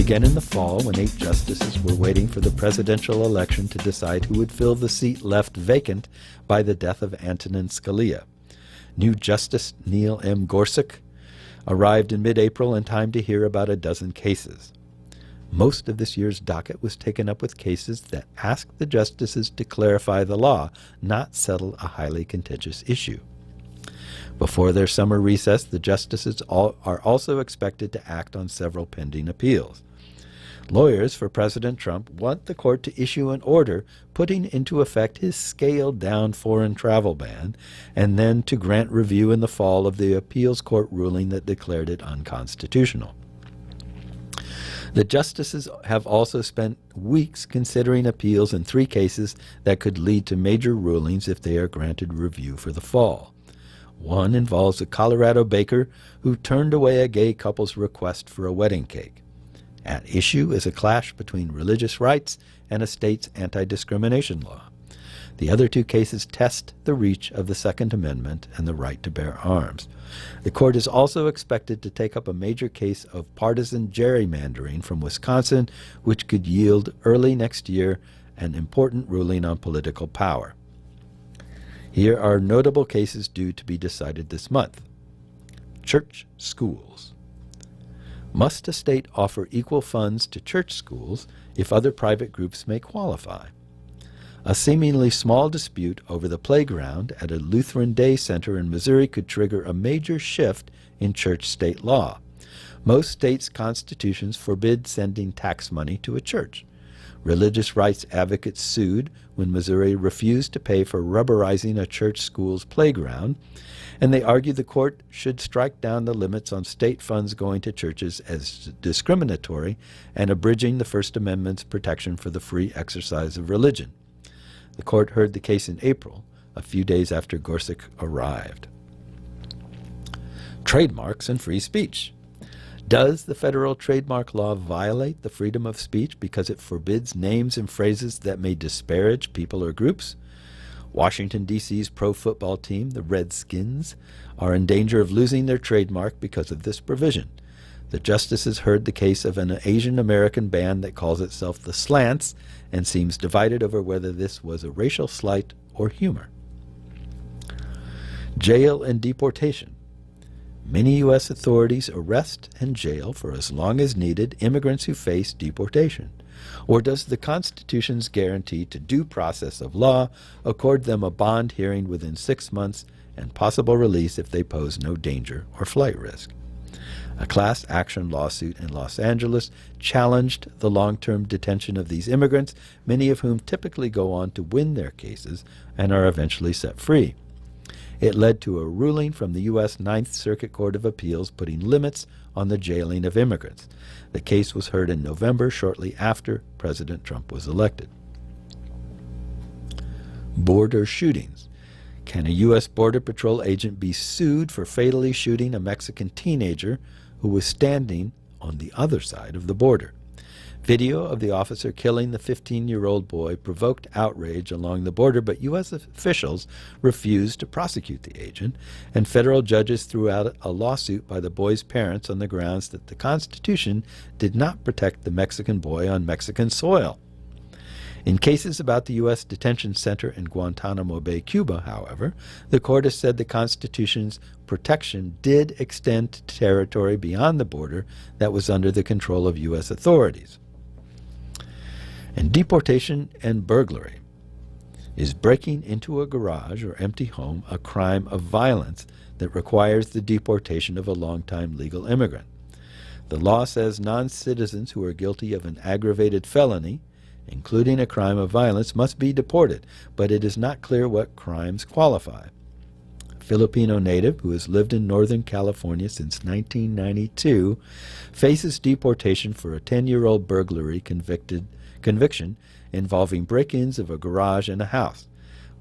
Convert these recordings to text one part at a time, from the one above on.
again in the fall when 8 justices were waiting for the presidential election to decide who would fill the seat left vacant by the death of Antonin Scalia. New Justice Neil M. Gorsuch arrived in mid-April in time to hear about a dozen cases. Most of this year's docket was taken up with cases that asked the justices to clarify the law, not settle a highly contentious issue. Before their summer recess, the justices are also expected to act on several pending appeals. Lawyers for President Trump want the court to issue an order putting into effect his scaled-down foreign travel ban, and then to grant review in the fall of the appeals court ruling that declared it unconstitutional. The justices have also spent weeks considering appeals in 3 cases that could lead to major rulings if they are granted review for the fall. One involves a Colorado baker who turned away a gay couple's request for a wedding cake. At issue is a clash between religious rights and a state's anti-discrimination law. The other 2 cases test the reach of the Second Amendment and the right to bear arms. The court is also expected to take up a major case of partisan gerrymandering from Wisconsin, which could yield early next year an important ruling on political power. Here are notable cases due to be decided this month. Church schools. Must a state offer equal funds to church schools if other private groups may qualify? A seemingly small dispute over the playground at a Lutheran day center in Missouri could trigger a major shift in church-state law. Most states' constitutions forbid sending tax money to a church. Religious rights advocates sued when Missouri refused to pay for rubberizing a church school's playground, and they argued the court should strike down the limits on state funds going to churches as discriminatory and abridging the First Amendment's protection for the free exercise of religion. The court heard the case in April, a few days after Gorsuch arrived. Trademarks and free speech. Does the federal trademark law violate the freedom of speech because it forbids names and phrases that may disparage people or groups? Washington, D.C.'s pro football team, the Redskins, are in danger of losing their trademark because of this provision. The justices heard the case of an Asian American band that calls itself the Slants and seems divided over whether this was a racial slight or humor. Jail and deportation. Many U.S. authorities arrest and jail for as long as needed immigrants who face deportation. Or does the Constitution's guarantee to due process of law accord them a bond hearing within 6 months and possible release if they pose no danger or flight risk? A class action lawsuit in Los Angeles challenged the long-term detention of these immigrants, many of whom typically go on to win their cases and are eventually set free. It led to a ruling from the U.S. Ninth Circuit Court of Appeals putting limits on the jailing of immigrants. The case was heard in November, shortly after President Trump was elected. Border shootings. Can a U.S. Border Patrol agent be sued for fatally shooting a Mexican teenager who was standing on the other side of the border? Video of the officer killing the 15-year-old boy provoked outrage along the border, but U.S. officials refused to prosecute the agent, and federal judges threw out a lawsuit by the boy's parents on the grounds that the Constitution did not protect the Mexican boy on Mexican soil. In cases about the U.S. detention center in Guantanamo Bay, Cuba, however, the court has said the Constitution's protection did extend to territory beyond the border that was under the control of U.S. authorities. And deportation and burglary. Is breaking into a garage or empty home a crime of violence that requires the deportation of a longtime legal immigrant? The law says non-citizens who are guilty of an aggravated felony, including a crime of violence, must be deported, but it is not clear what crimes qualify. A Filipino native who has lived in Northern California since 1992 faces deportation for a 10-year-old burglary conviction involving break-ins of a garage and a house.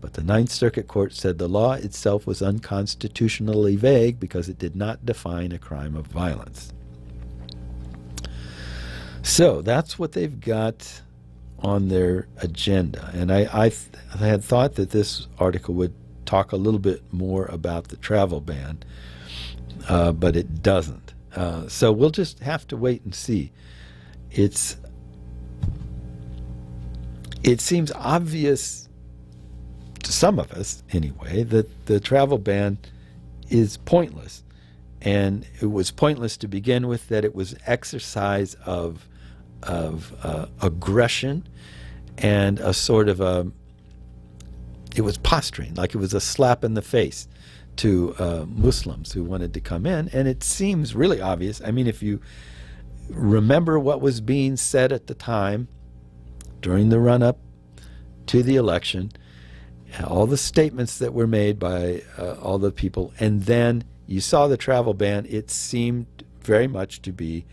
But the Ninth Circuit Court said the law itself was unconstitutionally vague because it did not define a crime of violence. So that's what they've got on their agenda. And I had thought that this article would talk a little bit more about the travel ban, but it doesn't. So we'll just have to wait and see. it seems obvious to some of us anyway that the travel ban is pointless. And it was pointless to begin with, that it was exercise of aggression and a sort of it was posturing, like it was a slap in the face to Muslims who wanted to come in. And it seems really obvious. I mean, if you remember what was being said at the time during the run-up to the election, all the statements that were made by all the people, and then you saw the travel ban, it seemed very much to be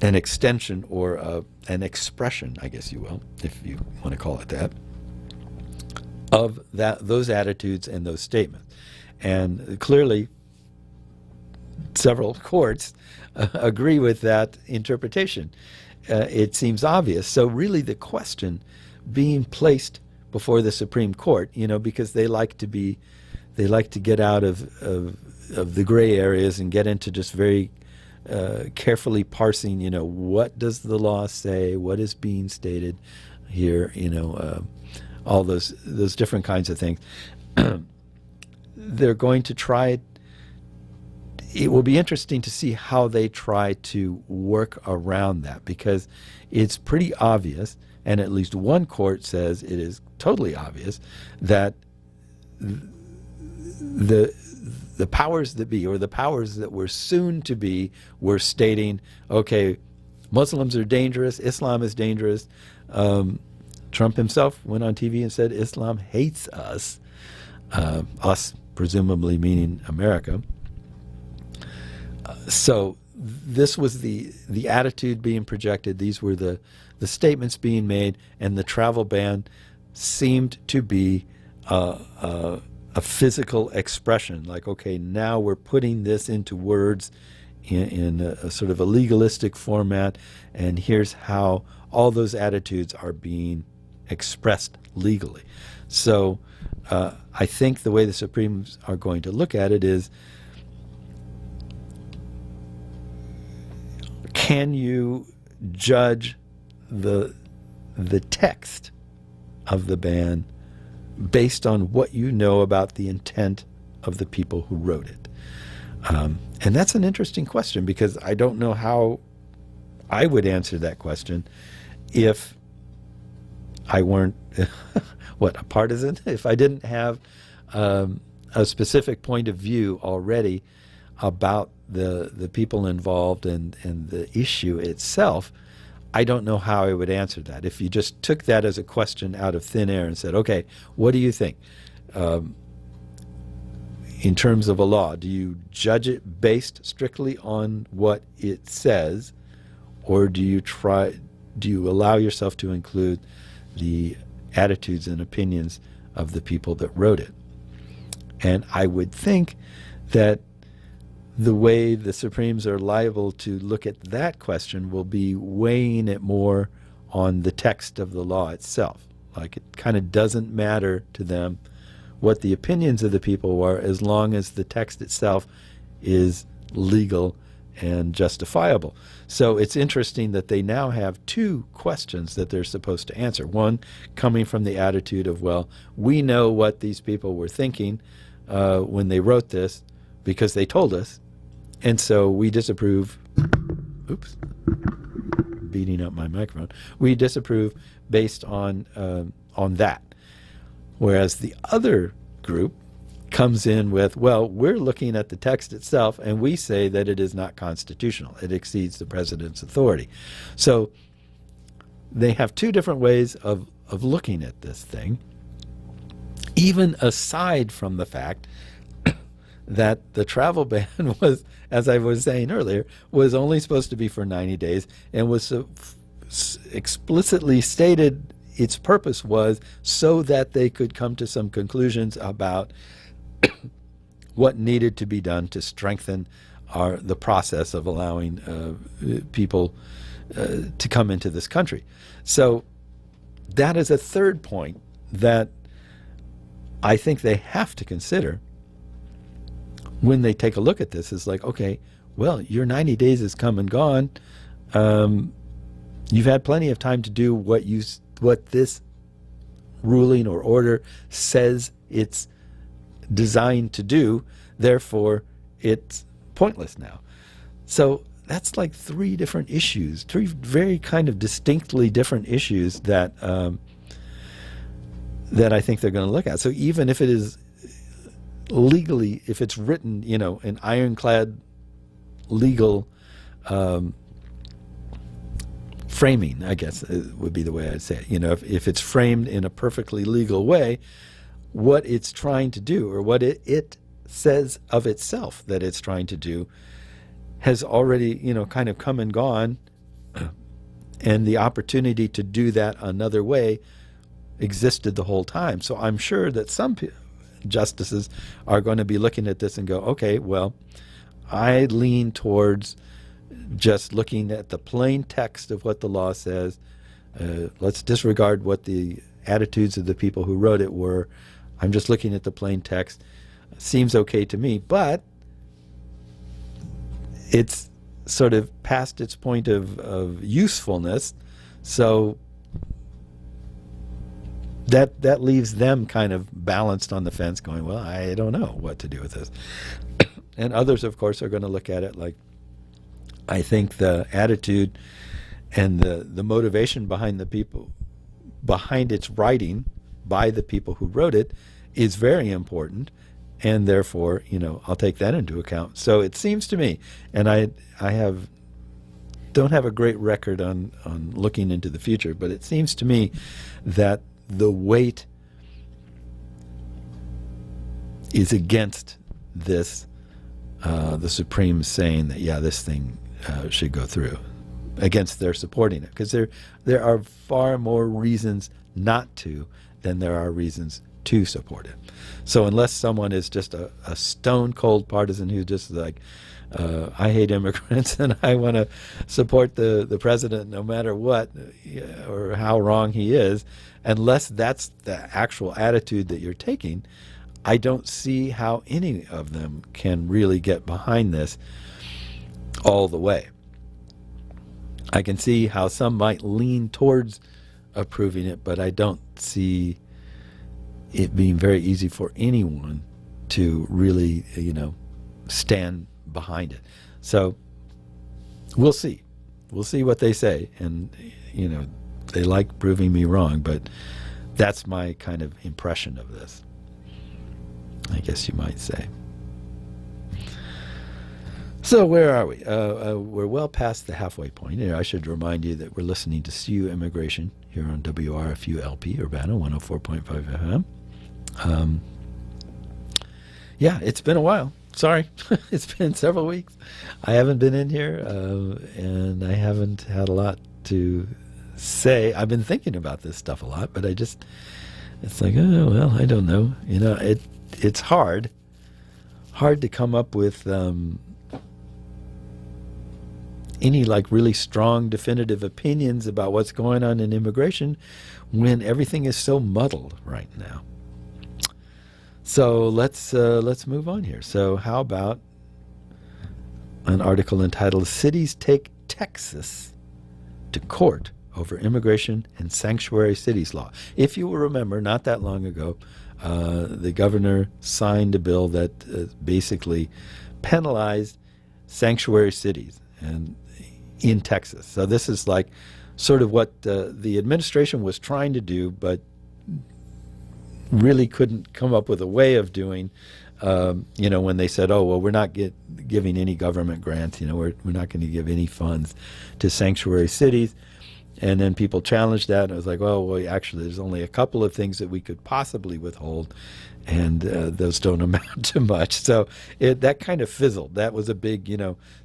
an extension or an expression, I guess you will, if you want to call it that, of those attitudes and those statements. And clearly, several courts agree with that interpretation. It seems obvious. So really the question being placed before the Supreme Court, because they like to get out of the gray areas and get into just very carefully parsing, what does the law say, what is being stated here, all those different kinds of things. They're going to try. It will be interesting to see how they try to work around that, because it's pretty obvious, and at least one court says it is totally obvious, that the powers that be, or the powers that were soon to be, were stating, okay, Muslims are dangerous, Islam is dangerous. Trump himself went on TV and said Islam hates us, us presumably meaning America. So this was the attitude being projected. These were the statements being made, and the travel ban seemed to be a physical expression. Like, okay, now we're putting this into words in a sort of a legalistic format, and here's how all those attitudes are being expressed legally. So I think the way the Supremes are going to look at it is, can you judge the text of the ban based on what you know about the intent of the people who wrote it? And that's an interesting question, because I don't know how I would answer that question if I weren't a partisan, if I didn't have a specific point of view already about the people involved and the issue itself. I don't know how I would answer that. If you just took that as a question out of thin air and said, okay, what do you think? In terms of a law, do you judge it based strictly on what it says, or do you allow yourself to include the attitudes and opinions of the people that wrote it? And I would think that the way the Supremes are liable to look at that question will be weighing it more on the text of the law itself. Like, it kind of doesn't matter to them what the opinions of the people were, as long as the text itself is legal and justifiable. So it's interesting that they now have two questions that they're supposed to answer. One coming from the attitude of, well, we know what these people were thinking when they wrote this, because they told us, and so we disapprove. Oops, beating up my microphone. We disapprove based on that. Whereas the other group comes in with, well, we're looking at the text itself, and we say that it is not constitutional. It exceeds the president's authority. So they have two different ways of looking at this thing, even aside from the fact that the travel ban was, as I was saying earlier, was only supposed to be for 90 days and was explicitly stated its purpose was so that they could come to some conclusions about what needed to be done to strengthen the process of allowing people to come into this country. So that is a third point that I think they have to consider when they take a look at this. Is like, okay, well, your 90 days has come and gone. you've had plenty of time to do what this ruling or order says it's designed to do. Therefore, it's pointless now. So that's like three different issues, three very kind of distinctly different issues that that I think they're going to look at. So even if it is legally, if it's written, in ironclad legal framing, I guess would be the way I'd say it. If it's framed in a perfectly legal way, what it's trying to do, or what it says of itself that it's trying to do, has already, kind of come and gone, and the opportunity to do that another way existed the whole time. So I'm sure that some justices are going to be looking at this and go, okay, well, I lean towards just looking at the plain text of what the law says. Let's disregard what the attitudes of the people who wrote it were. I'm just looking at the plain text. Seems okay to me, but it's sort of past its point of usefulness, so that leaves them kind of balanced on the fence going, well, I don't know what to do with this. And others, of course, are going to look at it like, I think the attitude and the motivation behind its writing by the people who wrote it is very important, and therefore, I'll take that into account. So it seems to me, and I don't have a great record on looking into the future, but it seems to me that the weight is against this, the Supreme saying that, yeah, this thing should go through, against their supporting it, because there are far more reasons not to than there are reasons to support it. So unless someone is just a stone cold partisan who just like, I hate immigrants and I want to support the president no matter what, or how wrong he is, unless that's the actual attitude that you're taking, I don't see how any of them can really get behind this all the way. I can see how some might lean towards approving it, but I don't see it being very easy for anyone to really, stand behind it. So we'll see. We'll see what they say. And, they like proving me wrong, but that's my kind of impression of this, I guess you might say. So where are we? We're well past the halfway point. I should remind you that we're listening to CU Immigration here on WRFU-LP Urbana 104.5 FM. Yeah, it's been a while. Sorry. It's been several weeks. I haven't been in here, and I haven't had a lot to say. I've been thinking about this stuff a lot, but it's like, oh, well, I don't know. It's hard to come up with any like really strong definitive opinions about what's going on in immigration when everything is so muddled right now. So let's move on here. So how about an article entitled "Cities Take Texas to Court Over Immigration and Sanctuary Cities Law." If you will remember, not that long ago, the governor signed a bill that basically penalized sanctuary cities and in Texas. So this is like sort of what the administration was trying to do, but really couldn't come up with a way of doing, when they said, oh, well, we're not giving any government grants, we're not going to give any funds to sanctuary cities. And then people challenged that, and I was like, well, actually, there's only a couple of things that we could possibly withhold, and those don't amount to much. So that kind of fizzled. That was a big,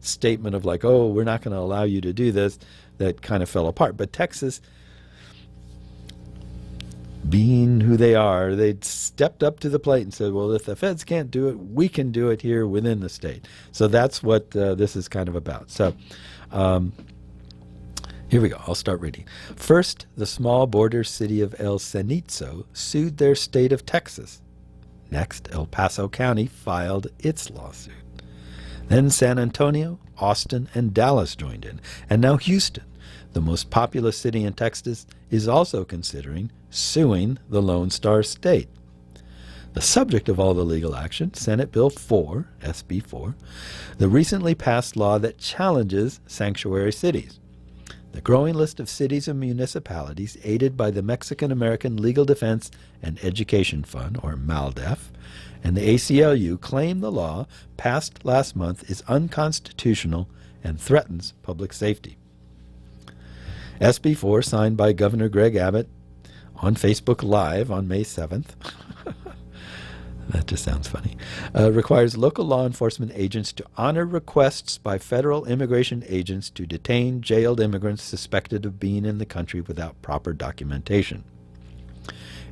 statement of like, oh, we're not going to allow you to do this. That kind of fell apart. But Texas, being who they are, they stepped up to the plate and said, well, if the feds can't do it, we can do it here within the state. So that's what this is kind of about. So here we go. I'll start reading. First, the small border city of El Cenizo sued their state of Texas. Next, El Paso County filed its lawsuit. Then San Antonio, Austin and Dallas joined in. And now Houston, the most populous city in Texas, is also considering suing the Lone Star State. The subject of all the legal action, Senate Bill 4, SB 4, the recently passed law that challenges sanctuary cities. The growing list of cities and municipalities aided by the Mexican-American Legal Defense and Education Fund, or MALDEF, and the ACLU claim the law passed last month is unconstitutional and threatens public safety. SB 4, signed by Governor Greg Abbott on Facebook Live on May 7th, that just sounds funny, requires local law enforcement agents to honor requests by federal immigration agents to detain jailed immigrants suspected of being in the country without proper documentation.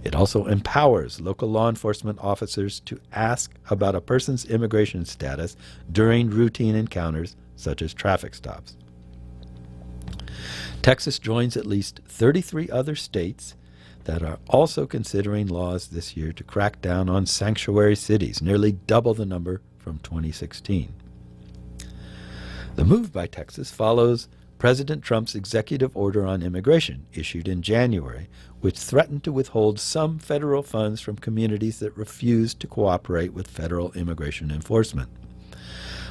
It also empowers local law enforcement officers to ask about a person's immigration status during routine encounters such as traffic stops. Texas joins at least 33 other states that are also considering laws this year to crack down on sanctuary cities, nearly double the number from 2016. The move by Texas follows President Trump's executive order on immigration, issued in January, which threatened to withhold some federal funds from communities that refused to cooperate with federal immigration enforcement.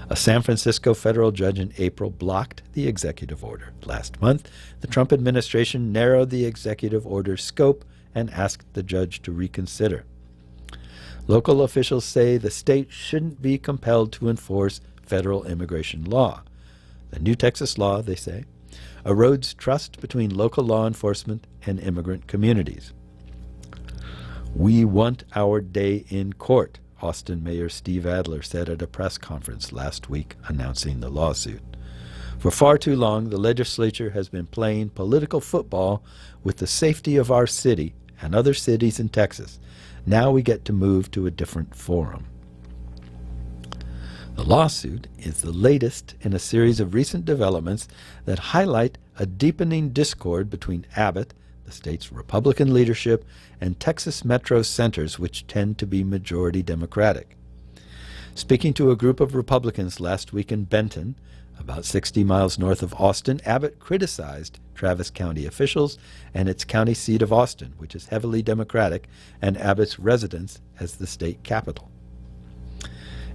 A San Francisco federal judge in April blocked the executive order. Last month, the Trump administration narrowed the executive order's scope and asked the judge to reconsider. Local officials say the state shouldn't be compelled to enforce federal immigration law. The new Texas law, they say, erodes trust between local law enforcement and immigrant communities. We want our day in court, Austin Mayor Steve Adler said at a press conference last week announcing the lawsuit. For far too long, the legislature has been playing political football with the safety of our city and other cities in Texas. Now we get to move to a different forum. The lawsuit is the latest in a series of recent developments that highlight a deepening discord between Abbott, the state's Republican leadership, and Texas metro centers, which tend to be majority Democratic. Speaking to a group of Republicans last week in Benton, about 60 miles north of Austin, Abbott criticized Travis County officials and its county seat of Austin, which is heavily Democratic, and Abbott's residence as the state capital.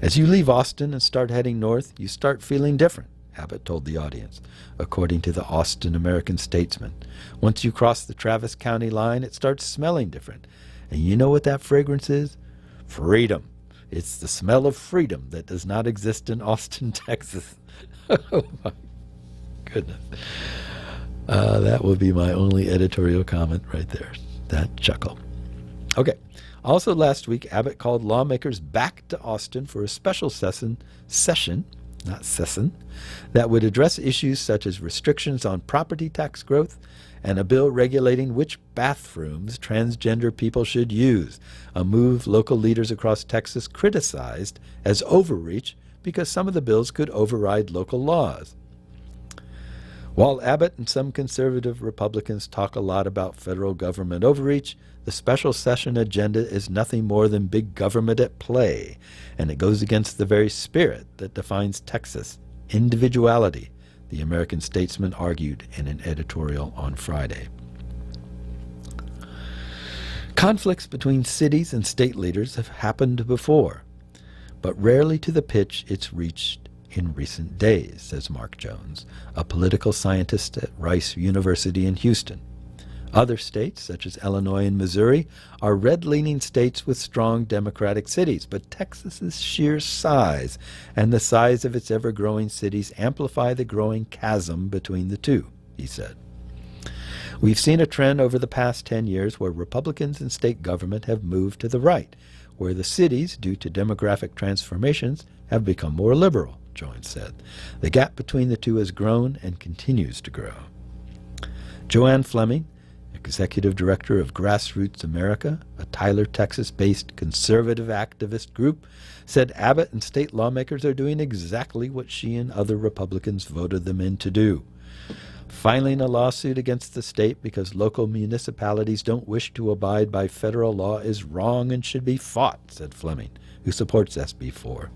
As you leave Austin and start heading north, you start feeling different, Abbott told the audience, according to the Austin American-Statesman. Once you cross the Travis County line, it starts smelling different. And you know what that fragrance is? Freedom. It's the smell of freedom that does not exist in Austin, Texas. Oh, my goodness. That would be my only editorial comment right there. That chuckle. Okay. Also last week, Abbott called lawmakers back to Austin for a special session that would address issues such as restrictions on property tax growth and a bill regulating which bathrooms transgender people should use, a move local leaders across Texas criticized as overreach because some of the bills could override local laws. While Abbott and some conservative Republicans talk a lot about federal government overreach, the special session agenda is nothing more than big government at play, and it goes against the very spirit that defines Texas, individuality, the American Statesman argued in an editorial on Friday. Conflicts between cities and state leaders have happened before, but rarely to the pitch it's reached in recent days, says Mark Jones, a political scientist at Rice University in Houston. Other states, such as Illinois and Missouri, are red-leaning states with strong Democratic cities, but Texas's sheer size and the size of its ever-growing cities amplify the growing chasm between the two, he said. We've seen a trend over the past 10 years where Republicans in state government have moved to the right, where the cities, due to demographic transformations, have become more liberal, Jones said. The gap between the two has grown and continues to grow. Joanne Fleming, executive director of Grassroots America, a Tyler, Texas-based conservative activist group, said Abbott and state lawmakers are doing exactly what she and other Republicans voted them in to do. Filing a lawsuit against the state because local municipalities don't wish to abide by federal law is wrong and should be fought, said Fleming, who supports SB 4.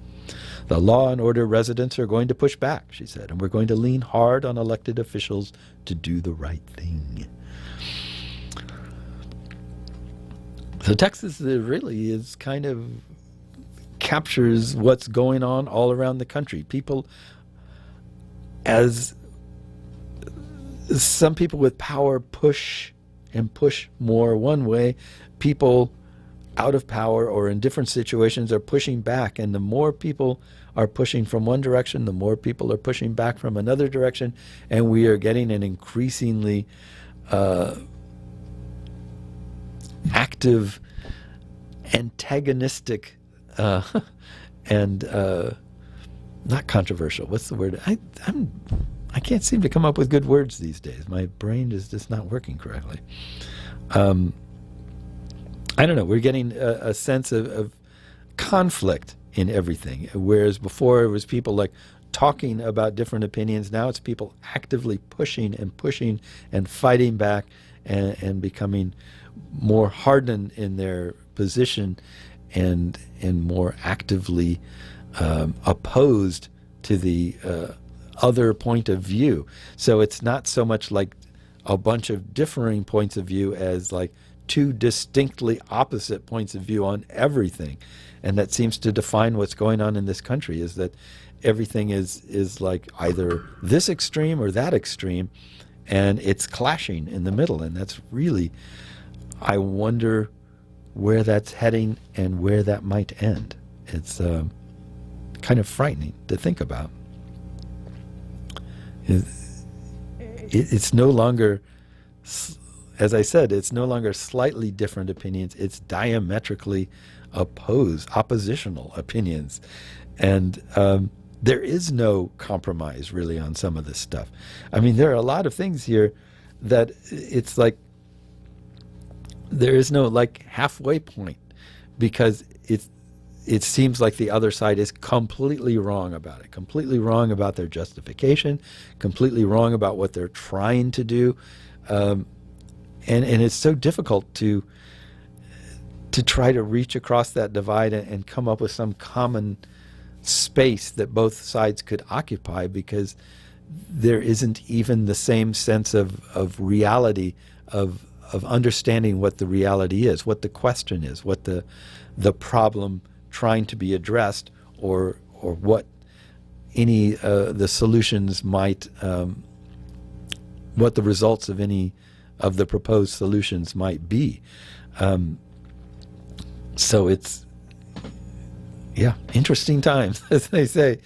The law and order residents are going to push back, she said, and we're going to lean hard on elected officials to do the right thing. So Texas really is kind of captures what's going on all around the country. People, as some people with power push more one way, people out of power or in different situations are pushing back, and the more people are pushing from one direction, the more people are pushing back from another direction, and we are getting an increasingly active, antagonistic, and not controversial. What's the word? I can't seem to come up with good words these days. My brain is just not working correctly. I don't know. We're getting a sense of conflict in everything, whereas before it was people like talking about different opinions. Now it's people actively pushing and fighting back and becoming more hardened in their position and more actively opposed to the other point of view. So it's not so much like a bunch of differing points of view as like two distinctly opposite points of view on everything. And that seems to define what's going on in this country, is that everything is like either this extreme or that extreme, and it's clashing in the middle. And that's really, I wonder where that's heading and where that might end. It's kind of frightening to think about. It's no longer, as I said, it's no longer slightly different opinions. It's diametrically oppositional opinions. And there is no compromise really on some of this stuff. I mean, there are a lot of things here that it's like there is no like halfway point, because it seems like the other side is completely wrong about it, completely wrong about their justification, completely wrong about what they're trying to do. And it's so difficult to try to reach across that divide and come up with some common space that both sides could occupy, because there isn't even the same sense of reality, of understanding what the reality is, what the question is, what the problem trying to be addressed, or what any the solutions might, what the results of any of the proposed solutions might be. So it's, yeah, interesting times, as they say.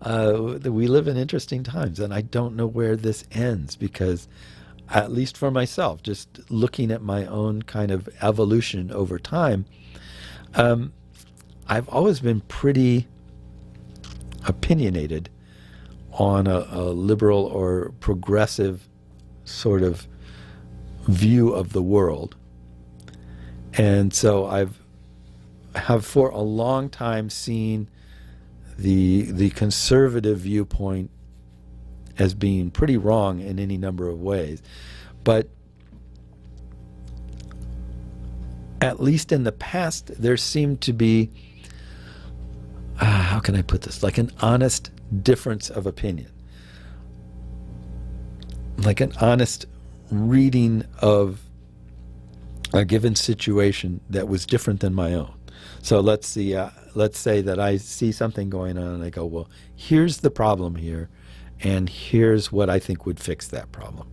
We live in interesting times, and I don't know where this ends, because at least for myself, just looking at my own kind of evolution over time, I've always been pretty opinionated on a liberal or progressive sort of view of the world. And so have for a long time seen the conservative viewpoint as being pretty wrong in any number of ways. But at least in the past, there seemed to be, how can I put this, like an honest difference of opinion, like an honest reading of a given situation that was different than my own. So let's say that I see something going on and I go, well, here's the problem here, and here's what I think would fix that problem.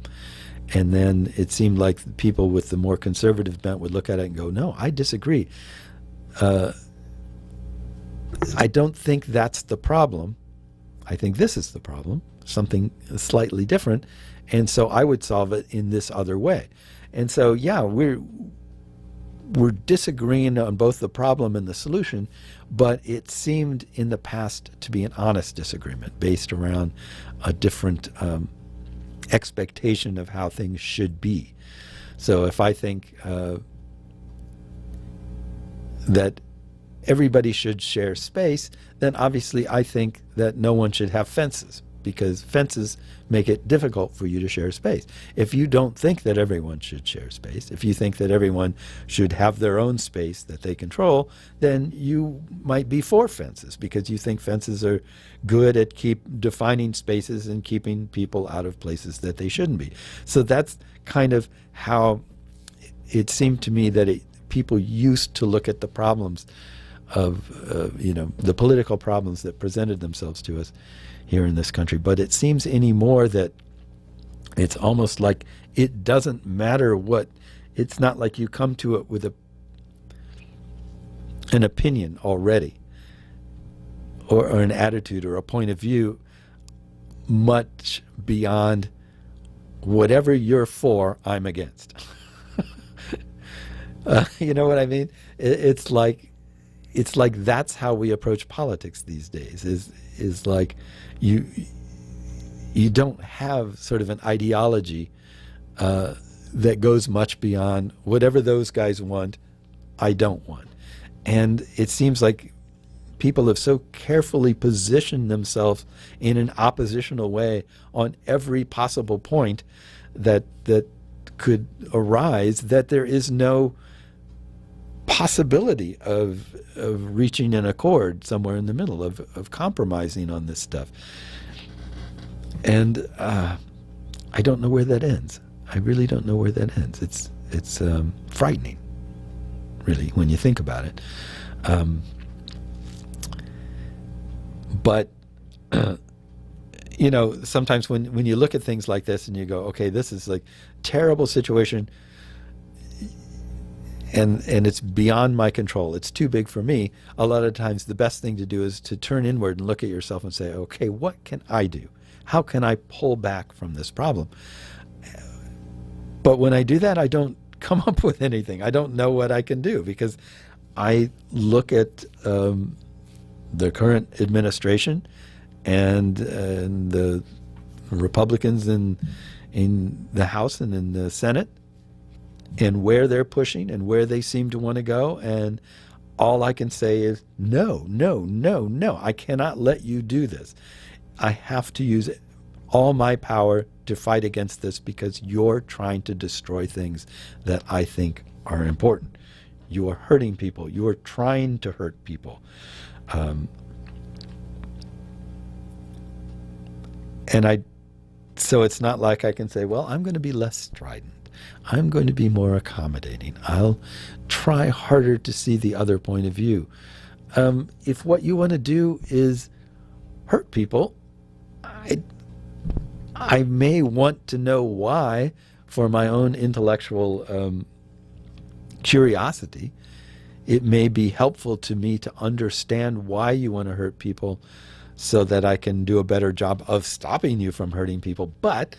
And then it seemed like people with the more conservative bent would look at it and go, no, I disagree. I don't think that's the problem. I think this is the problem, something slightly different. And so I would solve it in this other way. And so, yeah, we're disagreeing on both the problem and the solution, but it seemed in the past to be an honest disagreement based around a different expectation of how things should be. So if I think that everybody should share space, then obviously I think that no one should have fences, because fences make it difficult for you to share space. If you don't think that everyone should share space, if you think that everyone should have their own space that they control, then you might be for fences because you think fences are good at defining spaces and keeping people out of places that they shouldn't be. So that's kind of how it seemed to me that people used to look at the problems of the political problems that presented themselves to us here in this country. But it seems anymore that it's almost like it doesn't matter what. It's not like you come to it with an opinion already, or an attitude or a point of view much beyond whatever you're for, I'm against. You know what I mean? It's like that's how we approach politics these days. Is like you don't have sort of an ideology that goes much beyond whatever those guys want, I don't want. And it seems like people have so carefully positioned themselves in an oppositional way on every possible point that could arise, that there is no possibility of reaching an accord somewhere in the middle, of compromising on this stuff. And I don't know where that ends. I really don't know where that ends. It's frightening, really, when you think about it. But sometimes when you look at things like this and you go, okay, this is like terrible situation, and it's beyond my control, it's too big for me, a lot of times the best thing to do is to turn inward and look at yourself and say, okay, what can I do? How can I pull back from this problem? But when I do that, I don't come up with anything. I don't know what I can do, because I look at the current administration and the Republicans in the House and in the Senate, and where they're pushing and where they seem to want to go. And all I can say is, no, no, no, no. I cannot let you do this. I have to use all my power to fight against this, because you're trying to destroy things that I think are important. You are hurting people. You are trying to hurt people. So it's not like I can say, well, I'm going to be less strident. I'm going to be more accommodating. I'll try harder to see the other point of view. If what you want to do is hurt people, I may want to know why, for my own intellectual curiosity. It may be helpful to me to understand why you want to hurt people, so that I can do a better job of stopping you from hurting people. But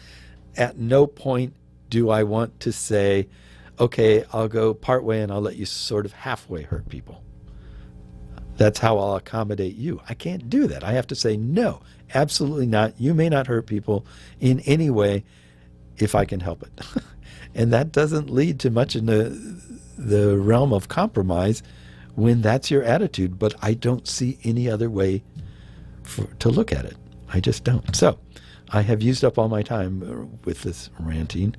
at no point do I want to say, okay, I'll go partway and I'll let you sort of halfway hurt people. That's how I'll accommodate you. I can't do that. I have to say, no, absolutely not. You may not hurt people in any way if I can help it. And that doesn't lead to much in the realm of compromise when that's your attitude. But I don't see any other way to look at it. I just don't. So I have used up all my time with this ranting.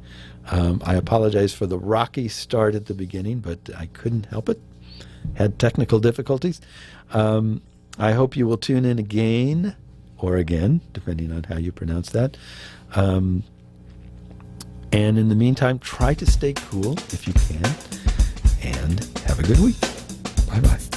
I apologize for the rocky start at the beginning, but I couldn't help it. Had technical difficulties. I hope you will tune in again, or again, depending on how you pronounce that. And in the meantime, try to stay cool if you can, and have a good week. Bye-bye.